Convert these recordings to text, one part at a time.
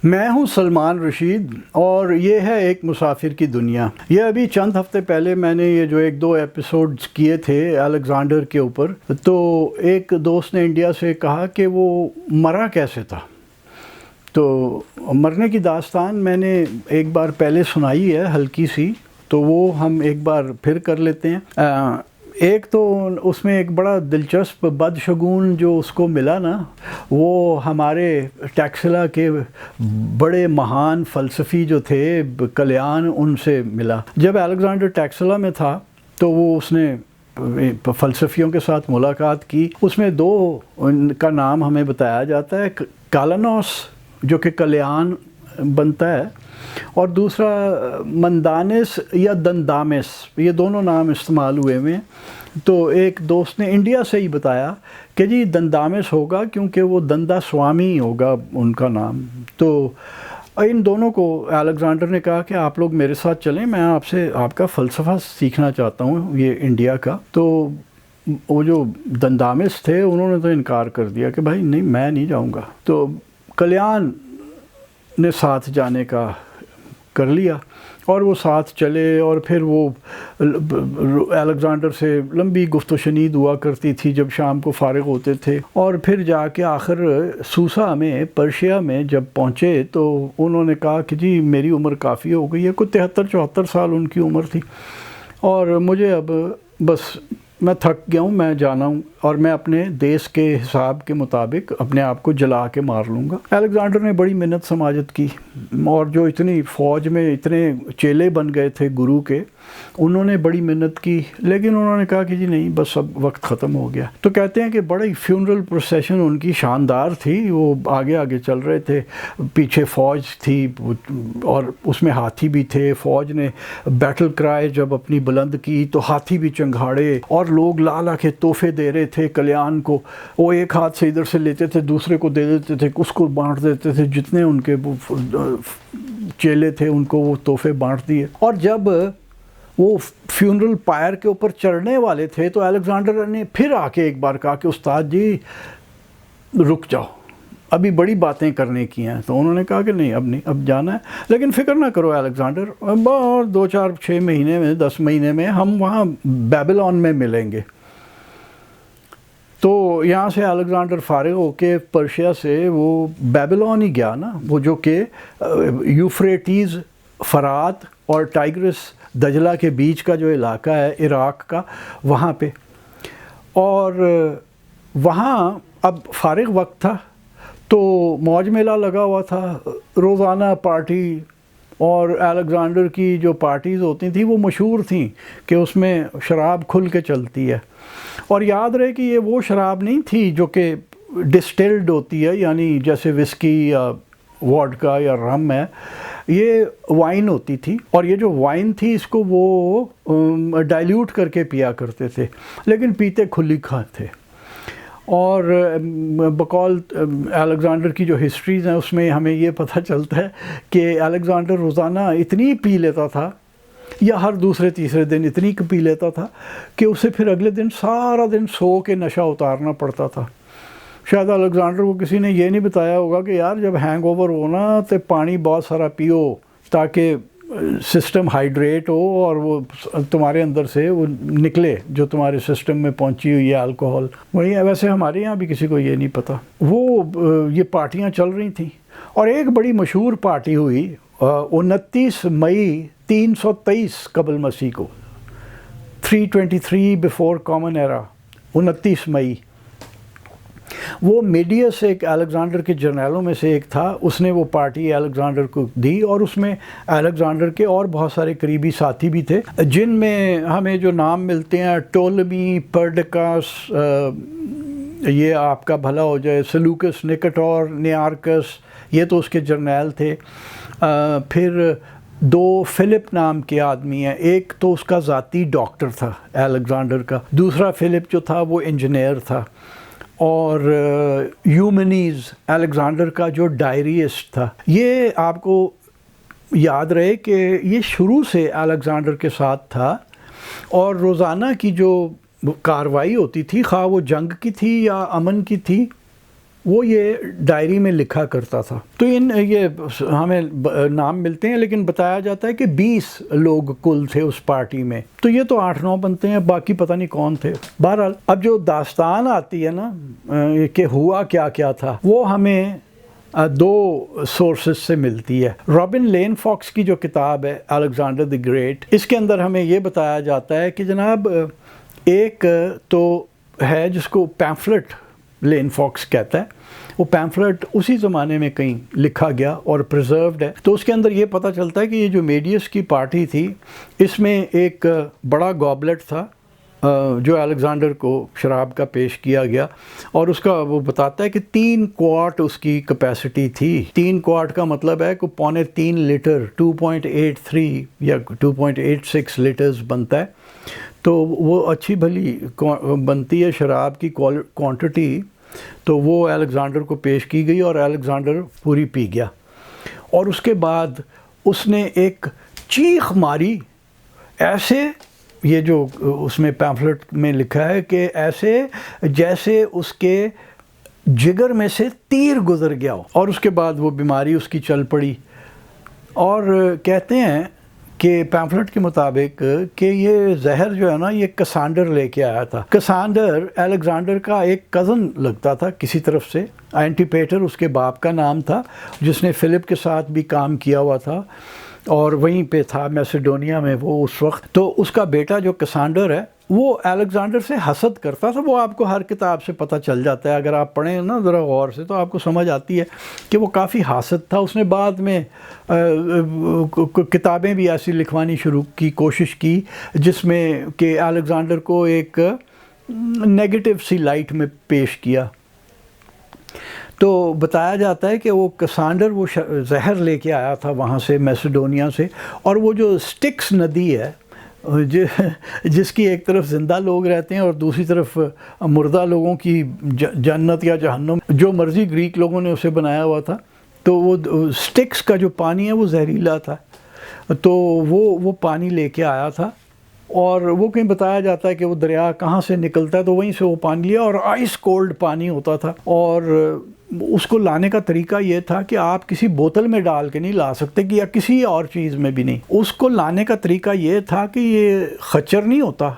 میں ہوں سلمان رشید اور یہ ہے ایک مسافر کی دنیا۔ یہ ابھی چند ہفتے پہلے میں نے یہ جو ایک دو ایپیسوڈز کیے تھے الیگزینڈر کے اوپر، تو ایک دوست نے انڈیا سے کہا کہ وہ مرا کیسے تھا۔ تو مرنے کی داستان میں نے ایک بار پہلے سنائی ہے ہلکی سی، تو وہ ہم ایک بار پھر کر لیتے ہیں۔ ایک تو اس میں ایک بڑا دلچسپ بدشگون جو اس کو ملا نا، وہ ہمارے ٹیکسلا کے بڑے مہان فلسفی جو تھے کلیان، ان سے ملا۔ جب الیگزینڈر ٹیکسلا میں تھا تو وہ اس نے فلسفیوں کے ساتھ ملاقات کی۔ اس میں دو ان کا نام ہمیں بتایا جاتا ہے، کالانوس جو کہ کلیان بنتا ہے، اور دوسرا مندانس یا دندامس، یہ دونوں نام استعمال ہوئے ہوئے ہیں۔ تو ایک دوست نے انڈیا سے ہی بتایا کہ جی دندامس ہوگا کیونکہ وہ دندا سوامی ہوگا ان کا نام۔ تو ان دونوں کو الیگزینڈر نے کہا کہ آپ لوگ میرے ساتھ چلیں، میں آپ سے آپ کا فلسفہ سیکھنا چاہتا ہوں یہ انڈیا کا۔ تو وہ جو دندامس تھے انہوں نے تو انکار کر دیا کہ بھائی نہیں، میں نہیں جاؤں گا۔ تو کلیان نے ساتھ جانے کا کر لیا اور وہ ساتھ چلے، اور پھر وہ الیگزینڈر سے لمبی گفت و شنید ہوا کرتی تھی جب شام کو فارغ ہوتے تھے۔ اور پھر جا کے آخر سوسا میں، پرشیا میں جب پہنچے تو انہوں نے کہا کہ جی میری عمر کافی ہو گئی ہے، کوئی 73-74 سال ان کی عمر تھی، اور مجھے اب بس میں تھک گیا ہوں، میں جانا ہوں، اور میں اپنے دیس کے حساب کے مطابق اپنے آپ کو جلا کے مار لوں گا۔ الیگزینڈر نے بڑی منت سماجت کی، اور جو اتنی فوج میں اتنے چیلے بن گئے تھے گرو کے، انہوں نے بڑی منت کی، لیکن انہوں نے کہا کہ جی نہیں، بس اب وقت ختم ہو گیا۔ تو کہتے ہیں کہ بڑی فیونرل پروسیشن ان کی شاندار تھی، وہ آگے آگے چل رہے تھے، پیچھے فوج تھی اور اس میں ہاتھی بھی تھے۔ فوج نے بیٹل کرائے جب اپنی بلند کی تو ہاتھی بھی چنگھاڑے، اور لوگ لا کے تحفے دے رہے تھے کلیان کو۔ وہ ایک ہاتھ سے ادھر سے لیتے تھے، دوسرے کو دے دیتے تھے، اس کو بانٹ دیتے تھے، جتنے ان کے چیلے تھے ان کو وہ تحفے بانٹ دیے۔ اور جب وہ فیونرل پائر کے اوپر چڑھنے والے تھے تو الیگزینڈر نے پھر آ کے ایک بار کہا کہ استاد جی رک جاؤ، ابھی بڑی باتیں کرنے کی ہیں۔ تو انہوں نے کہا کہ نہیں، اب نہیں، اب جانا ہے، لیکن فکر نہ کرو الیگزینڈر، اور 2-4-6 مہینے میں، 10 مہینے میں ہم وہاں بیبلون میں ملیں گے۔ تو یہاں سے الیگزینڈر فارغ ہو کے پرشیا سے وہ بیبلون ہی گیا نا، وہ جو کہ یوفریٹیز، فرات اور ٹائگرس دجلہ کے بیچ کا جو علاقہ ہے عراق کا، وہاں پہ۔ اور وہاں اب فارغ وقت تھا تو موج میلہ لگا ہوا تھا، روزانہ پارٹی، اور الیگزینڈر کی جو پارٹیز ہوتی تھیں وہ مشہور تھیں کہ اس میں شراب کھل کے چلتی ہے۔ اور یاد رہے کہ یہ وہ شراب نہیں تھی جو کہ ڈسٹلڈ ہوتی ہے، یعنی جیسے وسکی یا ووڈکا یا رم ہے، یہ وائن ہوتی تھی، اور یہ جو وائن تھی اس کو وہ ڈائلیوٹ کر کے پیا کرتے تھے، لیکن پیتے کھلی کھا تھے۔ اور بقول الیگزینڈر کی جو ہسٹریز ہیں اس میں ہمیں یہ پتہ چلتا ہے کہ الیگزینڈر روزانہ اتنی پی لیتا تھا، یا ہر دوسرے تیسرے دن اتنی پی لیتا تھا کہ اسے پھر اگلے دن سارا دن سو کے نشہ اتارنا پڑتا تھا۔ شاید الیگزینڈر کو کسی نے یہ نہیں بتایا ہوگا کہ یار جب ہینگ اوور ہونا تو پانی بہت سارا پیو تاکہ سسٹم ہائیڈریٹ ہو، اور وہ تمہارے اندر سے وہ نکلے جو تمہارے سسٹم میں پہنچی ہوئی ہے الکوہول۔ وہی ہے، ویسے ہمارے یہاں بھی کسی کو یہ نہیں پتہ۔ وہ یہ پارٹیاں چل رہی تھیں، اور ایک بڑی مشہور پارٹی ہوئی 29 مئی 323 قبل مسیح کو، 323 بیفور کامن ایرا، 29 مئی۔ وہ میڈیس ایک الیگزینڈر کے جرنیلوں میں سے ایک تھا، اس نے وہ پارٹی الیگزینڈر کو دی، اور اس میں الیگزینڈر کے اور بہت سارے قریبی ساتھی بھی تھے، جن میں ہمیں جو نام ملتے ہیں ٹولمی، پرڈکاس، یہ آپ کا بھلا ہو جائے، سلوکس، نکٹور، نیارکس، یہ تو اس کے جرنیل تھے۔ پھر 2 فلپ نام کے آدمی ہیں، ایک تو اس کا ذاتی ڈاکٹر تھا الیگزینڈر کا، دوسرا فلپ جو تھا وہ انجینئر تھا، اور یومنیز الیگزینڈر کا جو ڈائریسٹ تھا۔ یہ آپ کو یاد رہے کہ یہ شروع سے الیگزینڈر کے ساتھ تھا، اور روزانہ کی جو کاروائی ہوتی تھی، خواہ وہ جنگ کی تھی یا امن کی تھی، وہ یہ ڈائری میں لکھا کرتا تھا. تو یہ ہمیں نام ملتے ہیں لیکن بتایا جاتا ہے کہ 20 لوگ کل تھے اس پارٹی میں. تو یہ تو 8-9 بنتے ہیں, باقی پتہ نہیں کون تھے. بہرحال اب جو داستان آتی ہے نا کہ ہوا کیا کیا تھا, وہ ہمیں 2 سورسز سے ملتی ہے. رابن لین فاکس کی جو کتاب ہے الیگزینڈر دی گریٹ, اس کے اندر ہمیں یہ بتایا جاتا ہے کہ جناب ایک تو ہے جس کو پیمفلٹ لین فاکس کہتا ہے. وہ پیمفلٹ اسی زمانے میں کہیں لکھا گیا اور پریزروڈ ہے. تو اس کے اندر یہ پتہ چلتا ہے کہ یہ جو میڈیس کی پارٹی تھی, اس میں ایک بڑا گابلٹ تھا جو الیگزینڈر کو شراب کا پیش کیا گیا, اور اس کا وہ بتاتا ہے کہ 3 کوارٹ اس کی کیپیسٹی تھی. 3 کوارٹ کا مطلب ہے کہ 3.25 لیٹر 2.83 یا 2.86 لیٹرز بنتا ہے. تو وہ اچھی بھلی بنتی ہے شراب کی کوانٹٹی. تو وہ الیگزینڈر کو پیش کی گئی اور الیگزینڈر پوری پی گیا, اور اس کے بعد اس نے ایک چیخ ماری ایسے, یہ جو اس میں پیمفلٹ میں لکھا ہے کہ ایسے جیسے اس کے جگر میں سے تیر گزر گیا ہو, اور اس کے بعد وہ بیماری اس کی چل پڑی. اور کہتے ہیں کہ پیمفلٹ کے مطابق کہ یہ زہر جو ہے نا یہ کسانڈر لے کے آیا تھا. کسانڈر الیگزینڈر کا ایک کزن لگتا تھا کسی طرف سے. اینٹیپیٹر اس کے باپ کا نام تھا جس نے فلپ کے ساتھ بھی کام کیا ہوا تھا اور وہیں پہ تھا میسیڈونیا میں وہ اس وقت. تو اس کا بیٹا جو کسانڈر ہے وہ الیگزینڈر سے حسد کرتا تھا. وہ آپ کو ہر کتاب سے پتہ چل جاتا ہے, اگر آپ پڑھیں نا ذرا غور سے تو آپ کو سمجھ آتی ہے کہ وہ کافی حاسد تھا. اس نے بعد میں کتابیں بھی ایسی لکھوانی شروع کی کوشش کی جس میں کہ الیگزینڈر کو ایک نیگیٹو سی لائٹ میں پیش کیا. تو بتایا جاتا ہے کہ وہ کسانڈر وہ زہر لے کے آیا تھا وہاں سے میسیڈونیا سے, اور وہ جو سٹکس ندی ہے جس کی ایک طرف زندہ لوگ رہتے ہیں اور دوسری طرف مردہ لوگوں کی جنت یا جہنم, جو مرضی گریک لوگوں نے اسے بنایا ہوا تھا. تو وہ سٹکس کا جو پانی ہے وہ زہریلا تھا. تو وہ پانی لے کے آیا تھا, اور وہ کہیں بتایا جاتا ہے کہ وہ دریا کہاں سے نکلتا ہے تو وہیں سے وہ پانی لیا, اور آئس کولڈ پانی ہوتا تھا. اور اس کو لانے کا طریقہ یہ تھا کہ آپ کسی بوتل میں ڈال کے نہیں لا سکتے کہ یا کسی اور چیز میں بھی نہیں. اس کو لانے کا طریقہ یہ تھا کہ یہ خچر نہیں ہوتا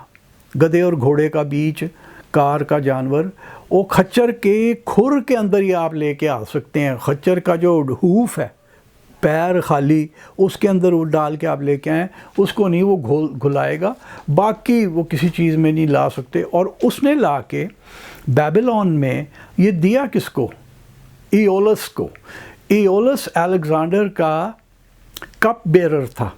گدھے اور گھوڑے کا بیچ, کار کا جانور, وہ خچر کے کھر کے اندر ہی آپ لے کے آ سکتے ہیں. خچر کا جو ہوف ہے پیر خالی, اس کے اندر وہ ڈال کے آپ لے کے آئیں, اس کو نہیں وہ گھلائے گا, باقی وہ کسی چیز میں نہیں لا سکتے. اور اس نے لا کے بیبلون میں یہ دیا کس کو, ایولس کو. ایولس الیگزینڈر کا کپ بیرر تھا,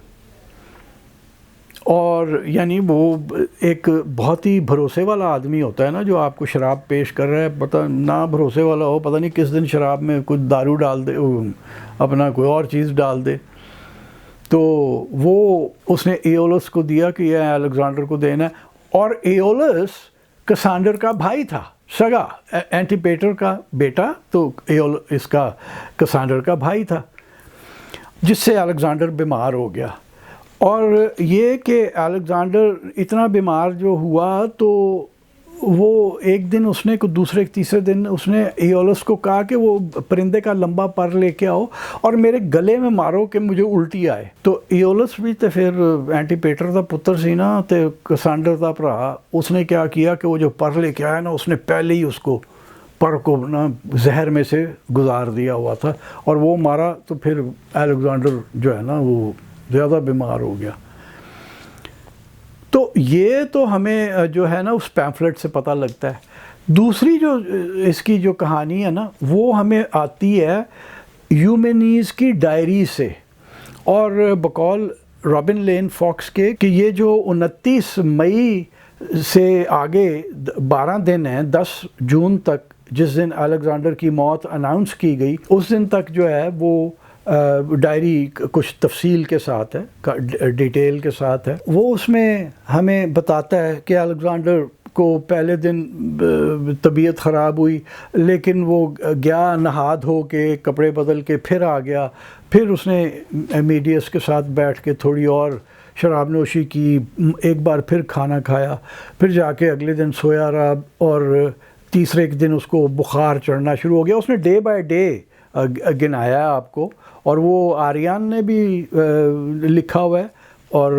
اور یعنی وہ ایک بہت ہی بھروسے والا آدمی ہوتا ہے نا جو آپ کو شراب پیش کر رہا ہے. پتہ نہ بھروسے والا ہو, پتہ نہیں کس دن شراب میں کچھ دارو ڈال دے, اپنا کوئی اور چیز ڈال دے. تو وہ اس نے ایولس کو دیا کہ یہ الیگزینڈر کو دینا ہے. اور ایولس کسانڈر کا بھائی تھا, سگا, اینٹیپیٹر کا بیٹا, تو اس کا کسانڈر کا بھائی تھا, جس سے الیگزینڈر بیمار ہو گیا. اور یہ کہ الیگزینڈر اتنا بیمار جو ہوا تو وہ ایک دن اس نے دوسرے تیسرے دن اس نے ایولس کو کہا کہ وہ پرندے کا لمبا پر لے کے آؤ اور میرے گلے میں مارو کہ مجھے الٹی آئے. تو ایولس بھی تو پھر اینٹیپیٹر دا پتر سی نا, تے کسانڈر دا بھرا, اس نے کیا کیا کہ وہ جو پر لے کے آیا نا, اس نے پہلے ہی اس کو پر کو نا زہر میں سے گزار دیا ہوا تھا, اور وہ مارا. تو پھر الیگزینڈر جو ہے نا وہ زیادہ بیمار ہو گیا. تو یہ تو ہمیں جو ہے نا اس پیمفلٹ سے پتہ لگتا ہے. دوسری جو اس کی جو کہانی ہے نا وہ ہمیں آتی ہے یومینیز کی ڈائری سے, اور بقول رابن لین فاکس کے کہ یہ جو 29 مئی سے آگے 12 دن ہیں, 10 جون تک جس دن الیگزینڈر کی موت اناؤنس کی گئی, اس دن تک جو ہے وہ ڈائری کچھ تفصیل کے ساتھ ہے, ڈیٹیل کے ساتھ ہے. وہ اس میں ہمیں بتاتا ہے کہ الیگزینڈر کو پہلے دن طبیعت خراب ہوئی, لیکن وہ گیا نہا دھو کے کپڑے بدل کے پھر آ گیا. پھر اس نے میڈیس کے ساتھ بیٹھ کے تھوڑی اور شراب نوشی کی, ایک بار پھر کھانا کھایا, پھر جا کے اگلے دن سویا رہا, اور تیسرے دن اس کو بخار چڑھنا شروع ہو گیا. اس نے ڈے بائی ڈے گنایا آپ کو, اور وہ آریان نے بھی لکھا ہوا ہے اور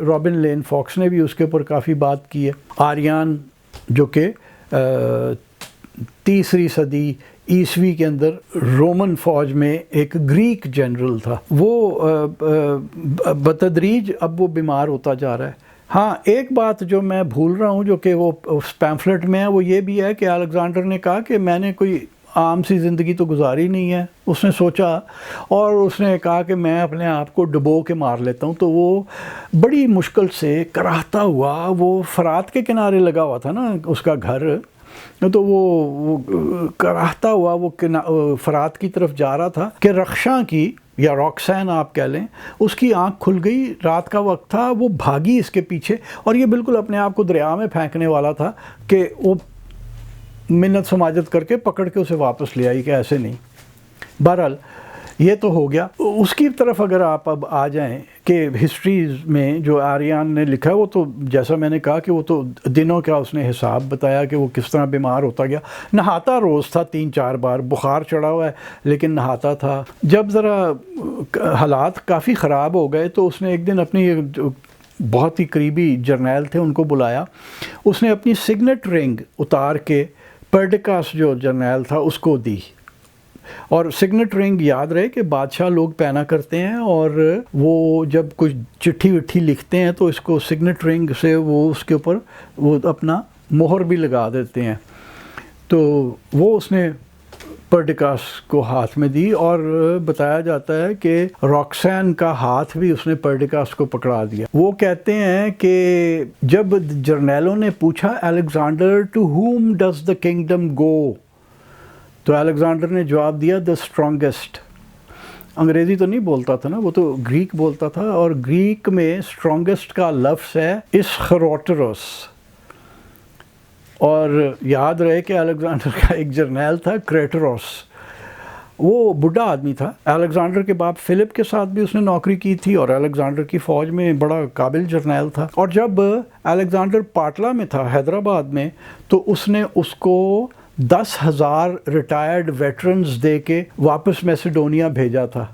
رابن لین فاکس نے بھی اس کے اوپر کافی بات کی ہے. آریان جو کہ 3 صدی عیسوی کے اندر رومن فوج میں ایک گریک جنرل تھا, وہ بتدریج اب وہ بیمار ہوتا جا رہا ہے. ہاں ایک بات جو میں بھول رہا ہوں جو کہ وہ اس پیمفلٹ میں ہے, وہ یہ بھی ہے کہ الیگزینڈر نے کہا کہ میں نے کوئی عام سی زندگی تو گزاری نہیں ہے. اس نے سوچا اور اس نے کہا کہ میں اپنے آپ کو ڈبو کے مار لیتا ہوں. تو وہ بڑی مشکل سے کراہتا ہوا, وہ فرات کے کنارے لگا ہوا تھا نا اس کا گھر, تو وہ کراہتا ہوا وہ فرات کی طرف جا رہا تھا کہ رخشاں کی یا روکسین آپ کہہ لیں, اس کی آنکھ کھل گئی, رات کا وقت تھا, وہ بھاگی اس کے پیچھے, اور یہ بالکل اپنے آپ کو دریا میں پھینکنے والا تھا کہ وہ منت سماجت کر کے پکڑ کے اسے واپس لے آئی کہ ایسے نہیں. بہرحال یہ تو ہو گیا. اس کی طرف اگر آپ اب آ جائیں کہ ہسٹریز میں جو آریان نے لکھا ہے, وہ تو جیسا میں نے کہا کہ وہ تو دنوں کا اس نے حساب بتایا کہ وہ کس طرح بیمار ہوتا گیا. نہاتا روز تھا 3-4 بار, بخار چڑھا ہوا ہے لیکن نہاتا تھا. جب ذرا حالات کافی خراب ہو گئے تو اس نے ایک دن اپنی بہت ہی قریبی جرنیل تھے ان کو بلایا. اس نے اپنی سگنٹ رنگ اتار کے پرڈیکاس جو جرنیل تھا اس کو دی. اور سگنٹ رنگ یاد رہے کہ بادشاہ لوگ پہنا کرتے ہیں, اور وہ جب کچھ چٹھی وٹھی لکھتے ہیں تو اس کو سگنٹ رنگ سے وہ اس کے اوپر وہ اپنا مہر بھی لگا دیتے ہیں. تو وہ اس نے پرڈیکاس کو ہاتھ میں دی, اور بتایا جاتا ہے کہ روکسین کا ہاتھ بھی اس نے پرڈیکاس کو پکڑا دیا. وہ کہتے ہیں کہ جب جرنیلوں نے پوچھا Alexander to whom does the kingdom go, تو الیگزینڈر نے جواب دیا دا اسٹرانگسٹ. انگریزی تو نہیں بولتا تھا نا, وہ تو گریک بولتا تھا, اور گریک میں اسٹرانگسٹ کا لفظ ہے اسخروٹروس. اور یاد رہے کہ الیگزینڈر کا ایک جرنیل تھا کریٹروس, وہ بڈھا آدمی تھا. الیگزینڈر کے باپ فلپ کے ساتھ بھی اس نے نوکری کی تھی, اور الیگزینڈر کی فوج میں بڑا قابل جرنیل تھا. اور جب الیگزینڈر پاٹلا میں تھا حیدرآباد میں, تو اس نے اس کو 10,000 ریٹائرڈ ویٹرنز دے کے واپس میسیڈونیا بھیجا تھا.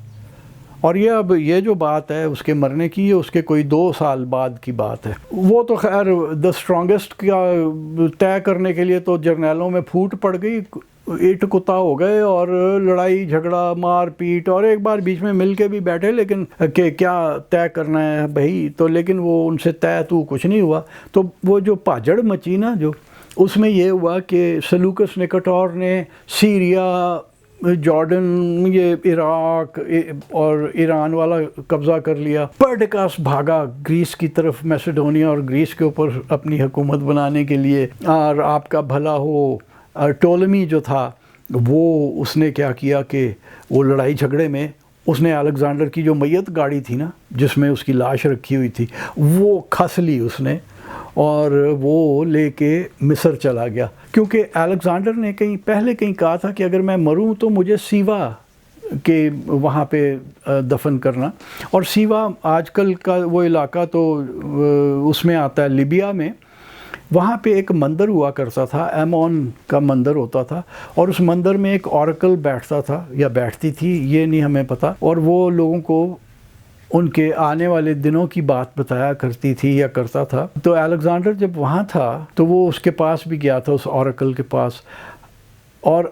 اور یہ اب یہ جو بات ہے اس کے مرنے کی, اس کے کوئی 2 سال بعد کی بات ہے. وہ تو خیر دا اسٹرانگسٹ کا طے کرنے کے لیے تو جرنیلوں میں پھوٹ پڑ گئی, اٹ کتا ہو گئے, اور لڑائی جھگڑا مار پیٹ, اور ایک بار بیچ میں مل کے بھی بیٹھے لیکن کہ کیا طے کرنا ہے بھائی, تو لیکن وہ ان سے طے تو کچھ نہیں ہوا. تو وہ جو پاجڑ مچی نا, جو اس میں یہ ہوا کہ سلوکس نکٹور نے سیریا, جارڈن, یہ عراق اور ایران والا قبضہ کر لیا. پرڈیکاس بھاگا گریس کی طرف, میسیڈونیا اور گریس کے اوپر اپنی حکومت بنانے کے لیے, اور آپ کا بھلا ہو ٹولمی جو تھا وہ اس نے کیا کیا کہ وہ لڑائی جھگڑے میں اس نے الیگزینڈر کی جو میت گاڑی تھی نا جس میں اس کی لاش رکھی ہوئی تھی, وہ کھس لی اس نے, اور وہ لے کے مصر چلا گیا. کیونکہ الیگزینڈر نے پہلے کہیں کہا تھا کہ اگر میں مروں تو مجھے سیوا کے وہاں پہ دفن کرنا. اور سیوا آج کل کا وہ علاقہ تو اس میں آتا ہے لیبیا میں. وہاں پہ ایک مندر ہوا کرتا تھا, ایمون کا مندر ہوتا تھا, اور اس مندر میں ایک اوریکل بیٹھتا تھا یا بیٹھتی تھی یہ نہیں ہمیں پتہ, اور وہ لوگوں کو ان کے آنے والے دنوں کی بات بتایا کرتی تھی یا کرتا تھا. تو الیگزینڈر جب وہاں تھا تو وہ اس کے پاس بھی گیا تھا, اس اوریکل کے پاس, اور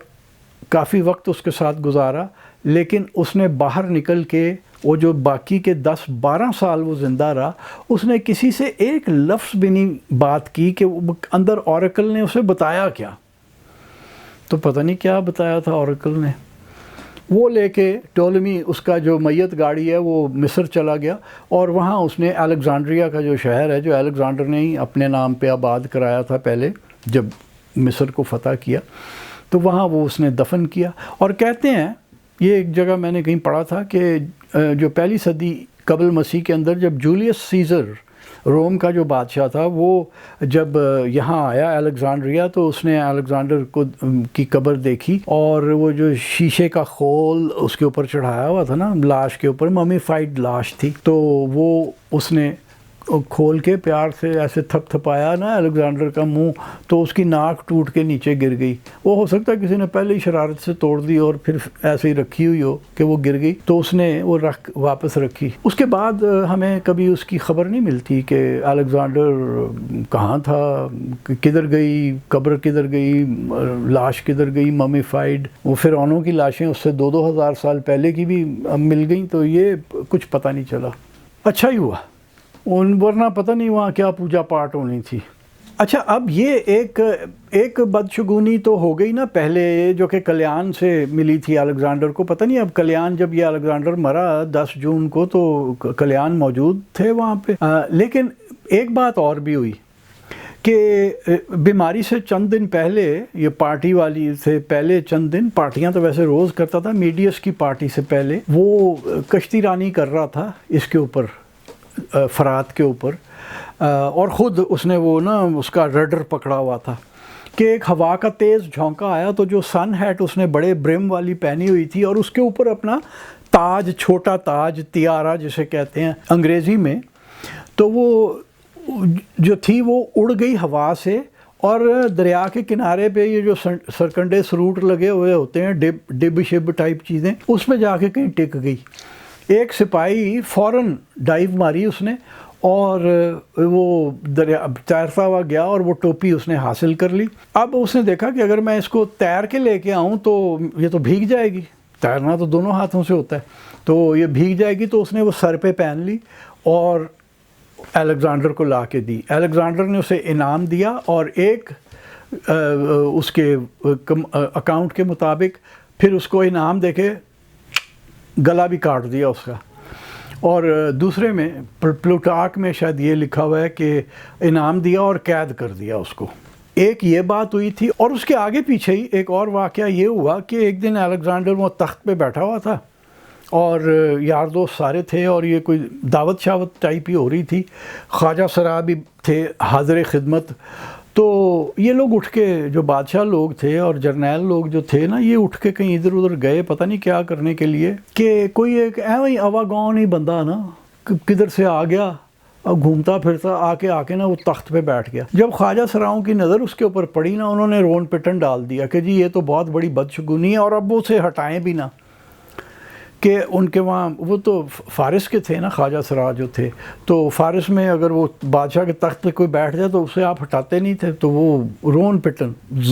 کافی وقت اس کے ساتھ گزارا. لیکن اس نے باہر نکل کے وہ جو باقی کے 10-12 سال وہ زندہ رہا, اس نے کسی سے ایک لفظ بھی نہیں بات کی کہ اندر اوریکل نے اسے بتایا کیا. تو پتہ نہیں کیا بتایا تھا اوریکل نے. وہ لے کے ٹولمی اس کا جو میت گاڑی ہے وہ مصر چلا گیا, اور وہاں اس نے الیگزینڈریا کا جو شہر ہے جو الیگزینڈر نے ہی اپنے نام پہ آباد کرایا تھا پہلے جب مصر کو فتح کیا, تو وہاں وہ اس نے دفن کیا. اور کہتے ہیں یہ ایک جگہ میں نے کہیں پڑھا تھا کہ جو 1 صدی قبل مسیح کے اندر جب جولیس سیزر روم کا جو بادشاہ تھا وہ جب یہاں آیا الیگزینڈریا, تو اس نے الیگزینڈر کو کی قبر دیکھی, اور وہ جو شیشے کا خول اس کے اوپر چڑھایا ہوا تھا نا لاش کے اوپر, ممیفائڈ لاش تھی, تو وہ اس نے کھول کے پیار سے ایسے تھپ تھپایا نا الیگزینڈر کا منہ، تو اس کی ناک ٹوٹ کے نیچے گر گئی۔ وہ ہو سکتا ہے کسی نے پہلے ہی شرارت سے توڑ دی اور پھر ایسے ہی رکھی ہوئی ہو کہ وہ گر گئی، تو اس نے وہ واپس رکھی۔ اس کے بعد ہمیں کبھی اس کی خبر نہیں ملتی کہ الیگزینڈر کہاں تھا، کدھر گئی، قبر کدھر گئی، لاش کدھر گئی ممیفائڈ۔ وہ فرعونوں کی لاشیں اس سے 2,000 سال پہلے کی بھی مل گئیں، تو یہ کچھ پتہ نہیں چلا۔ اچھا ہی ہوا، ورنہ پتہ نہیں وہاں کیا پوجا پاٹ ہونی تھی۔ اچھا، اب یہ ایک بدشگونی تو ہو گئی نا پہلے، جو کہ کلیان سے ملی تھی الیگزینڈر کو۔ پتہ نہیں اب کلیان، جب یہ الیگزینڈر مرا 10 جون کو، تو کلیان موجود تھے وہاں پہ۔ لیکن ایک بات اور بھی ہوئی کہ بیماری سے چند دن پہلے، یہ پارٹی والی سے پہلے چند دن، پارٹیاں تو ویسے روز کرتا تھا، میڈیس کی پارٹی سے پہلے وہ کشتی رانی کر رہا تھا اس کے اوپر، فرات کے اوپر، اور خود اس نے وہ نا اس کا رڈر پکڑا ہوا تھا کہ ایک ہوا کا تیز جھونکا آیا، تو جو سن ہیٹ اس نے بڑے برم والی پہنی ہوئی تھی، اور اس کے اوپر اپنا تاج، چھوٹا تاج، تیارہ جسے کہتے ہیں انگریزی میں، تو وہ جو تھی وہ اڑ گئی ہوا سے، اور دریا کے کنارے پہ یہ جو سرکنڈے سروٹ لگے ہوئے ہوتے ہیں، ڈب شب ٹائپ چیزیں، اس پہ جا کے کہیں ٹک گئی۔ ایک سپاہی فوراً ڈائیو ماری اس نے، اور وہ دریا تیرتا ہوا گیا، اور وہ ٹوپی اس نے حاصل کر لی۔ اب اس نے دیکھا کہ اگر میں اس کو تیر کے لے کے آؤں تو یہ تو بھیگ جائے گی، تیرنا تو دونوں ہاتھوں سے ہوتا ہے، تو یہ بھیگ جائے گی، تو اس نے وہ سر پہ پہن لی اور الیگزینڈر کو لا کے دی۔ الیگزینڈر نے اسے انعام دیا، اور ایک اس کے اکاؤنٹ کے مطابق پھر اس کو انعام دے کے گلا بھی کاٹ دیا اس کا، اور دوسرے میں پلوٹارک میں شاید یہ لکھا ہوا ہے کہ انعام دیا اور قید کر دیا اس کو۔ ایک یہ بات ہوئی تھی، اور اس کے آگے پیچھے ہی ایک اور واقعہ یہ ہوا کہ ایک دن الیگزینڈر وہ تخت پہ بیٹھا ہوا تھا، اور یار دوست سارے تھے، اور یہ کوئی دعوت شاوت ٹائپ ہی ہو رہی تھی، خواجہ سرا بھی تھے حاضر خدمت۔ تو یہ لوگ اٹھ کے، جو بادشاہ لوگ تھے اور جرنیل لوگ جو تھے نا، یہ اٹھ کے کہیں ادھر ادھر گئے، پتہ نہیں کیا کرنے کے لیے، کہ کوئی ایک ایویں آواگون ہی بندہ نا کدھر سے آ گیا، اور گھومتا پھرتا آ کے نا وہ تخت پہ بیٹھ گیا۔ جب خواجہ سراؤں کی نظر اس کے اوپر پڑی نا، انہوں نے رون پٹن ڈال دیا کہ جی یہ تو بہت بڑی بدشگونی ہے، اور اب وہ اسے ہٹائیں بھی نہ، کہ ان کے وہاں وہ تو فارس کے تھے نا، خواجہ سرا جو تھے، تو فارس میں اگر وہ بادشاہ کے تخت پہ کوئی بیٹھ جائے تو اسے آپ ہٹاتے نہیں تھے، تو وہ رون پٹن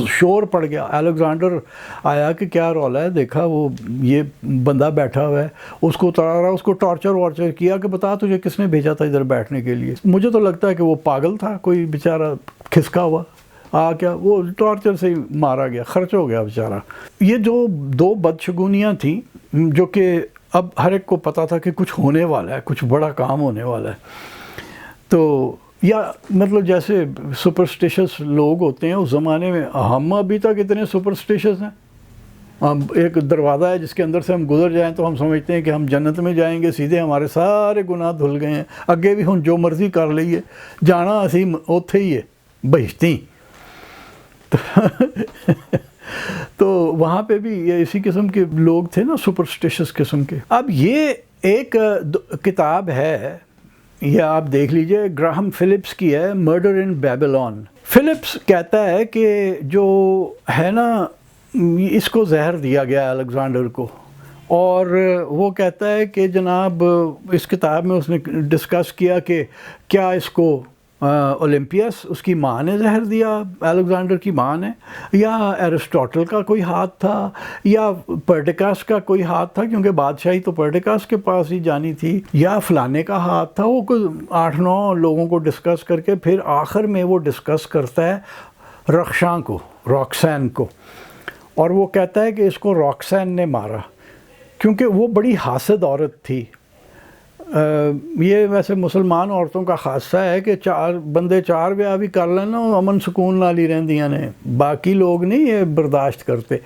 شور پڑ گیا۔ الیگزینڈر آیا کہ کیا رولا ہے، دیکھا وہ یہ بندہ بیٹھا ہوا ہے، اس کو اتارا رہا، اس کو ٹارچر وارچر کیا کہ بتا تجھے کس نے بھیجا تھا ادھر بیٹھنے کے لیے۔ مجھے تو لگتا ہے کہ وہ پاگل تھا، کوئی بیچارہ کھسکا ہوا کیا، وہ ٹارچر سے ہی مارا گیا، خرچ ہو گیا بیچارہ۔ یہ جو دو بدشگونیاں تھیں، جو کہ اب ہر ایک کو پتا تھا کہ کچھ ہونے والا ہے، کچھ بڑا کام ہونے والا ہے، تو یا مطلب جیسے سپرسٹیشس لوگ ہوتے ہیں اس زمانے میں، ہم ابھی تک اتنے سپرسٹیشس ہیں، ہم ایک دروازہ ہے جس کے اندر سے ہم گزر جائیں تو ہم سمجھتے ہیں کہ ہم جنت میں جائیں گے، سیدھے ہمارے سارے گناہ دھل گئے ہیں، اگے بھی ہم جو مرضی کر لئیے، جانا اسی اوتھے ہی ہے بہشتی۔ تو وہاں پہ بھی یہ اسی قسم کے لوگ تھے نا، سپرسٹیشس قسم کے۔ اب یہ ایک کتاب ہے، یہ آپ دیکھ لیجئے، گراہم فلپس کی ہے، مرڈر ان بیبلون۔ فلپس کہتا ہے کہ جو ہے نا، اس کو زہر دیا گیا الیگزینڈر کو، اور وہ کہتا ہے کہ جناب اس کتاب میں اس نے ڈسکس کیا کہ کیا اس کو اولمپیس اس کی ماں نے زہر دیا، الیگزینڈر کی ماں نے، یا ایرسٹوٹل کا کوئی ہاتھ تھا، یا پرڈیکاس کا کوئی ہاتھ تھا، کیونکہ بادشاہی تو پرڈیکاس کے پاس ہی جانی تھی، یا فلانے کا ہاتھ تھا۔ وہ کوئی 8-9 لوگوں کو ڈسکس کر کے پھر آخر میں وہ ڈسکس کرتا ہے رخشاں کو، روکسین کو، اور وہ کہتا ہے کہ اس کو روکسین نے مارا، کیونکہ وہ بڑی حاسد عورت تھی۔ یہ ویسے مسلمان عورتوں کا خاصہ ہے کہ 4 بندے 4 بیاہ بھی کر لینا، امن سکون نال ہی رہندیاں نے، باقی لوگ نہیں یہ برداشت کرتے۔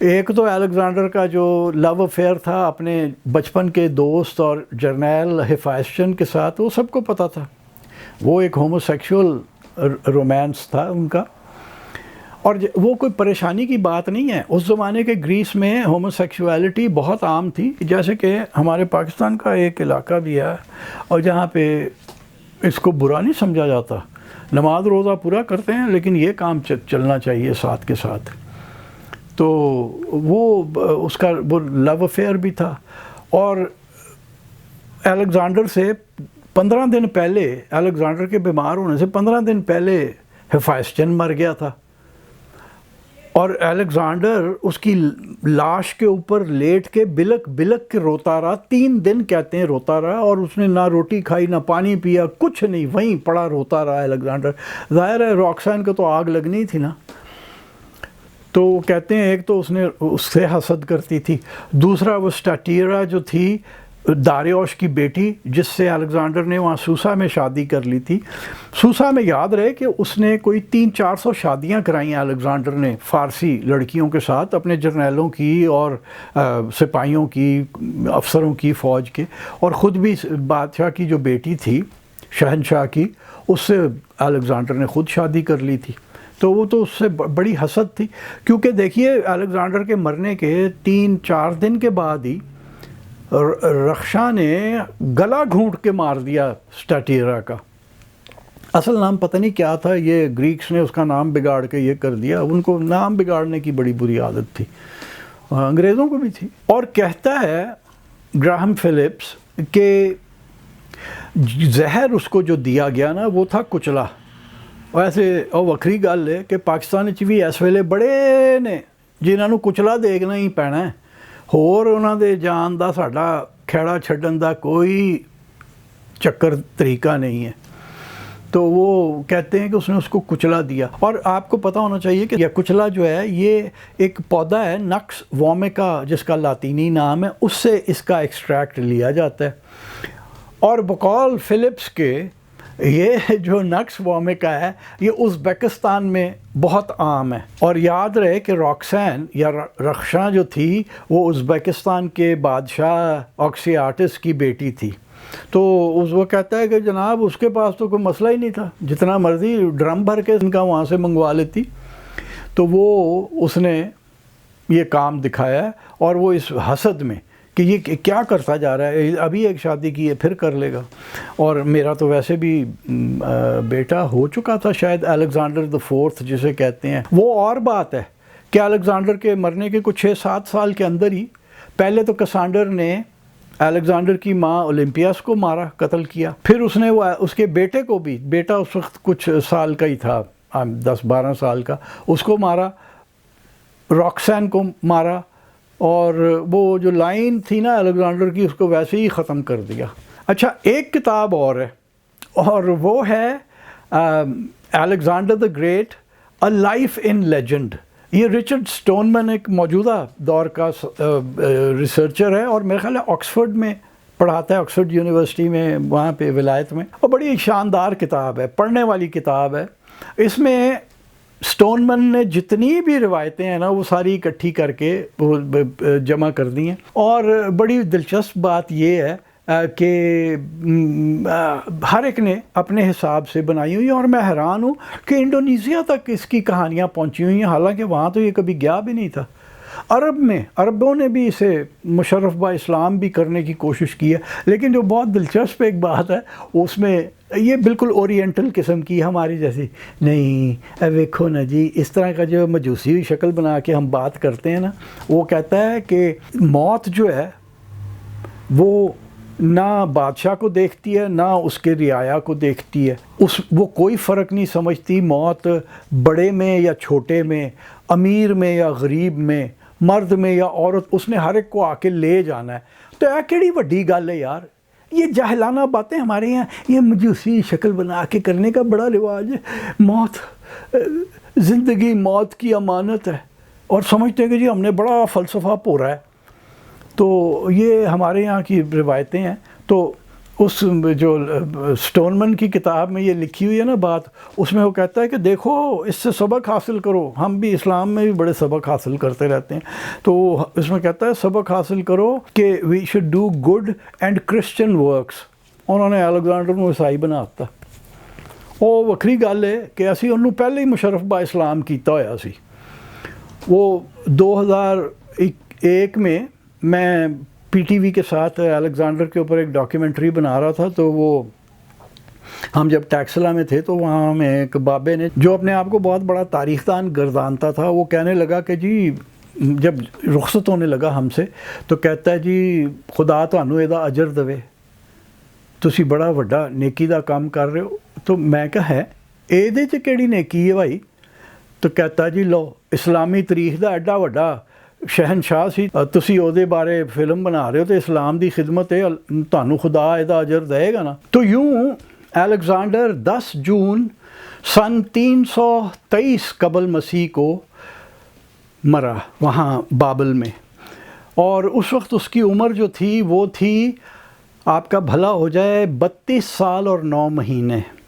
ایک تو الیگزینڈر کا جو لو افیئر تھا اپنے بچپن کے دوست اور جرنیل ہیفائسٹن کے ساتھ، وہ سب کو پتہ تھا، وہ ایک ہومو سیکشول رومانس تھا ان کا، اور وہ کوئی پریشانی کی بات نہیں ہے۔ اس زمانے کے گریس میں ہومو سیکشولیٹی بہت عام تھی، جیسے کہ ہمارے پاکستان کا ایک علاقہ بھی ہے، اور جہاں پہ اس کو برا نہیں سمجھا جاتا، نماز روزہ پورا کرتے ہیں لیکن یہ کام چلنا چاہیے ساتھ کے ساتھ. تو وہ اس کا وہ لو افیئر بھی تھا. اور الیگزینڈر سے 15 دن پہلے، الیگزینڈر کے بیمار ہونے سے 15 دن پہلے ہیفائسٹن مر گیا تھا، اور الیگزینڈر اس کی لاش کے اوپر لیٹ کے بلک بلک کے روتا رہا. 3 دن کہتے ہیں روتا رہا، اور اس نے نہ روٹی کھائی نہ پانی پیا، کچھ نہیں، وہیں پڑا روتا رہا الیگزینڈر. ظاہر ہے روکسان کو تو آگ لگنی تھی نا. تو کہتے ہیں ایک تو اس نے اس سے حسد کرتی تھی، دوسرا وہ سٹیٹیرا جو تھی داریوش کی بیٹی، جس سے الیگزینڈر نے وہاں سوسا میں شادی کر لی تھی. سوسا میں یاد رہے کہ اس نے کوئی 300-400 شادیاں کرائیں الیگزینڈر نے فارسی لڑکیوں کے ساتھ، اپنے جرنیلوں کی اور سپاہیوں کی، افسروں کی، فوج کے، اور خود بھی بادشاہ کی جو بیٹی تھی شہنشاہ کی، اس سے الیگزینڈر نے خود شادی کر لی تھی. تو وہ تو اس سے بڑی حسد تھی، کیونکہ دیکھیے الیگزینڈر کے مرنے کے 3-4 دن کے بعد ہی رخشا نے گلا گھونٹ کے مار دیا سٹیٹیرا کا. اصل نام پتہ نہیں کیا تھا، یہ گریکس نے اس کا نام بگاڑ کے یہ کر دیا. ان کو نام بگاڑنے کی بڑی بری عادت تھی، انگریزوں کو بھی تھی. اور کہتا ہے گراہم فلپس کہ زہر اس کو جو دیا گیا نا وہ تھا کچلا. ویسے اور وکری گل ہے کہ پاکستان بھی اس ویلے بڑے نے جنہاں نوں کچلا دیکھنا ہی پینا ہے، ہور انہاں دے جان دا ساڈا کھیڑا چھڈن دا کوئی چکر طریقہ نہیں ہے. تو وہ کہتے ہیں کہ اس نے اس کو کچلا دیا. اور آپ کو پتہ ہونا چاہیے کہ یہ کچلا جو ہے یہ ایک پودا ہے نکس وومیکا جس کا لاطینی نام ہے، اس سے اس کا ایکسٹریکٹ لیا جاتا ہے. اور بقول فلپس کے یہ جو نکس وومیکا ہے یہ ازبکستان میں بہت عام ہے. اور یاد رہے کہ روکسان یا رخشا جو تھی وہ ازبکستان کے بادشاہ آکسیاٹس کی بیٹی تھی. تو وہ کہتا ہے کہ جناب اس کے پاس تو کوئی مسئلہ ہی نہیں تھا، جتنا مرضی ڈرم بھر کے ان کا وہاں سے منگوا لیتی. تو وہ اس نے یہ کام دکھایا ہے، اور وہ اس حسد میں کہ یہ کیا کرتا جا رہا ہے، ابھی ایک شادی کی ہے پھر کر لے گا. اور میرا تو ویسے بھی بیٹا ہو چکا تھا شاید، الیگزینڈر the 4th جسے کہتے ہیں. وہ اور بات ہے کہ الیگزینڈر کے مرنے کے کچھ 6-7 سال کے اندر ہی پہلے تو کسانڈر نے الیگزینڈر کی ماں اولمپیاس کو مارا، قتل کیا. پھر اس نے اس کے بیٹے کو بھی، بیٹا اس وقت کچھ سال کا ہی تھا، 10-12 سال کا، اس کو مارا، روکسان کو مارا. اور وہ جو لائن تھی نا الیگزینڈر کی اس کو ویسے ہی ختم کر دیا. اچھا ایک کتاب اور ہے، اور وہ ہے Alexander the great A Life in Legend. یہ رچرڈ سٹونمن ایک موجودہ دور کا ریسرچر ہے، اور میرے خیال ہے آکسفورڈ میں پڑھاتا ہے، آکسفورڈ یونیورسٹی میں وہاں پہ ولایت میں. اور بڑی شاندار کتاب ہے، پڑھنے والی کتاب ہے. اس میں سٹونمن نے جتنی بھی روایتیں ہیں نا وہ ساری اکٹھی کر کے جمع کر دی ہیں. اور بڑی دلچسپ بات یہ ہے کہ ہر ایک نے اپنے حساب سے بنائی ہوئی ہیں، اور میں حیران ہوں کہ انڈونیزیا تک اس کی کہانیاں پہنچی ہوئی ہیں، حالانکہ وہاں تو یہ کبھی گیا بھی نہیں تھا. عربوں نے بھی اسے مشرف با اسلام بھی کرنے کی کوشش کی ہے. لیکن جو بہت دلچسپ ایک بات ہے اس میں یہ بالکل اورینٹل قسم کی ہماری جیسی نہیں، ویکھو نا جی اس طرح کا جو مجوسی ہوئی شکل بنا کے ہم بات کرتے ہیں نا. وہ کہتا ہے کہ موت جو ہے وہ نہ بادشاہ کو دیکھتی ہے نہ اس کے رعایا کو دیکھتی ہے. وہ کوئی فرق نہیں سمجھتی موت بڑے میں یا چھوٹے میں، امیر میں یا غریب میں، مرد میں یا عورت، اس نے ہر ایک کو آ کے لے جانا ہے. تو یہ کیڑی وڈی گل ہے یار، یہ جاہلانہ باتیں ہمارے یہاں یہ مجوسی شکل بنا کے کرنے کا بڑا رواج ہے. موت، زندگی موت کی امانت ہے، اور سمجھتے ہیں کہ جی ہم نے بڑا فلسفہ پورا ہے. تو یہ ہمارے یہاں کی روایتیں ہیں. تو اس جو سٹونمن کی کتاب میں یہ لکھی ہوئی ہے نا بات، اس میں وہ کہتا ہے کہ دیکھو اس سے سبق حاصل کرو. ہم بھی اسلام میں بھی بڑے سبق حاصل کرتے رہتے ہیں. تو اس میں کہتا ہے سبق حاصل کرو کہ we should do good and Christian works. انہوں نے الیگزینڈر کو عیسائی بنا دتا. وہ وکری گل ہے کہ اسی انہوں پہلے ہی مشرف با اسلام کیتا ہویا سی. وہ 2001 میں پی ٹی وی کے ساتھ الیگزینڈر کے اوپر ایک ڈاکیومنٹری بنا رہا تھا. تو وہ ہم جب ٹیکسلا میں تھے تو وہاں ہمیں ایک بابے نے، جو اپنے آپ کو بہت بڑا تاریخ دان گردانتا تھا، وہ کہنے لگا کہ جی جب رخصت ہونے لگا ہم سے تو کہتا ہے جی خدا تانوں ਇਹਦਾ اجر دے، ਤੁਸੀਂ بڑا ਵੱਡਾ نیکی دا کام کر رہے ہو۔ تو میں کہا ہے ਇਹਦੇ 'ਚ ਕਿਹੜੀ نیکی ہے بھائی؟ تو کہتا جی لو اسلامی تاریخ دا ایڈا ਵੱਡਾ شہنشاہ سی، تسی ਉਹਦੇ ਬਾਰੇ فلم بنا رہے ہو تو اسلام دی خدمت ہے، تانوں خدا ਇਹਦਾ اجر دے گا نا۔ تو یوں الیگزینڈر 10 جون سن 323 قبل مسیح کو مرا وہاں بابل میں، اور اس وقت اس کی عمر جو تھی وہ تھی، آپ کا بھلا ہو جائے، 32 سال اور 9 مہینے۔